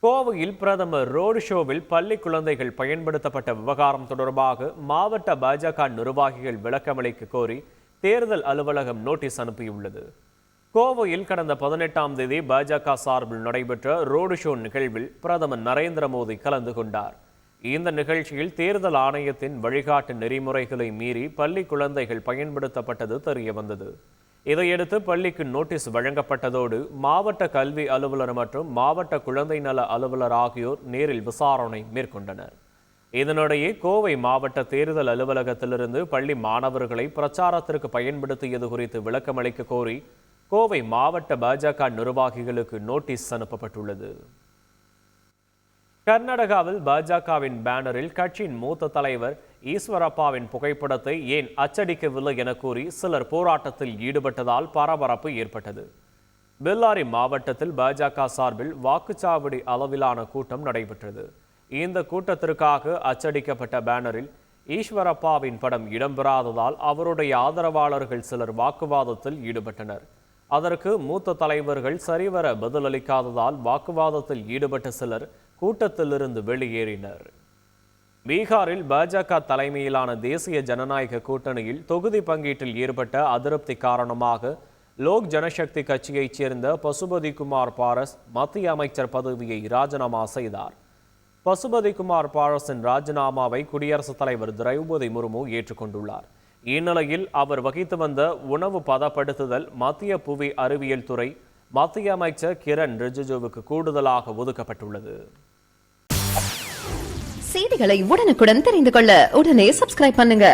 கோவையில் பிரதமர் ரோடு ஷோவில் பள்ளி குழந்தைகள் பயன்படுத்தப்பட்ட விவகாரம் தொடர்பாக மாவட்ட பாஜக நிர்வாகிகள் விளக்கமளிக்க கோரி தேர்தல் அலுவலகம் நோட்டீஸ் அனுப்பியுள்ளது. கோவையில் கடந்த 18ஆம் தேதி பாஜக சார்பில் நடைபெற்ற ரோடு ஷோ நிகழ்வில் பிரதமர் நரேந்திர மோடி கலந்து கொண்டார். இந்த நிகழ்ச்சியில் தேர்தல் ஆணையத்தின் வழிகாட்டு நெறிமுறைகளை மீறி பள்ளி குழந்தைகள் பயன்படுத்தப்பட்டது தெரியவந்தது. இதையடுத்து பள்ளிக்கு நோட்டீஸ் வழங்கப்பட்டதோடு மாவட்ட கல்வி அலுவலர் மற்றும் மாவட்ட குழந்தை நல அலுவலர் ஆகியோர் நேரில் விசாரணை மேற்கொண்டனர். இதனிடையே கோவை மாவட்ட தேர்தல் அலுவலகத்திலிருந்து பள்ளி மாணவர்களை பிரச்சாரத்திற்கு பயன்படுத்தியது குறித்து விளக்கமளிக்க கோரி கோவை மாவட்ட பாஜக நிர்வாகிகளுக்கு நோட்டீஸ் அனுப்பப்பட்டுள்ளது. கர்நாடகாவில் பாஜகவின் பேனரில் கட்சியின் மூத்த தலைவர் ஈஸ்வரப்பாவின் புகைப்படத்தை ஏன் அச்சடிக்கவில்லை என கூறி சிலர் போராட்டத்தில் ஈடுபட்டதால் பரபரப்பு ஏற்பட்டது. பெல்லாரி மாவட்டத்தில் பாஜக சார்பில் வாக்குச்சாவடி அளவிலான கூட்டம் நடைபெற்றது. இந்த கூட்டத்திற்காக அச்சடிக்கப்பட்ட பேனரில் ஈஸ்வரப்பாவின் படம் இடம்பெறாததால் அவருடைய ஆதரவாளர்கள் சிலர் வாக்குவாதத்தில் ஈடுபட்டனர். அதற்கு மூத்த தலைவர்கள் சரிவர பதிலளிக்காததால் வாக்குவாதத்தில் ஈடுபட்ட சிலர் கூட்டத்திலிருந்து வெளியேறினர். பீகாரில் பாஜக தலைமையிலான தேசிய ஜனநாயக கூட்டணியில் தொகுதி பங்கீட்டில் ஏற்பட்ட அதிருப்தி காரணமாக லோக் ஜனசக்தி கட்சியைச் சேர்ந்த பசுபதி குமார் பாரஸ் மத்திய அமைச்சர் பதவியை ராஜினாமா செய்தார். பசுபதி குமார் பாரஸின் ராஜினாமாவை குடியரசுத் தலைவர் திரௌபதி முர்மு ஏற்றுக்கொண்டுள்ளார். இந்நிலையில் அவர் வகித்து வந்த உணவு பதப்படுத்துதல் மத்திய புவி அறிவியல் துறை மத்திய அமைச்சர் கிரண் ரிஜிஜுவுக்கு கூடுதலாக ஒதுக்கப்பட்டுள்ளது. செய்திகளை உடனுக்குடன் தெரிந்து கொள்ள உடனே சப்ஸ்கிரைப் பண்ணுங்க.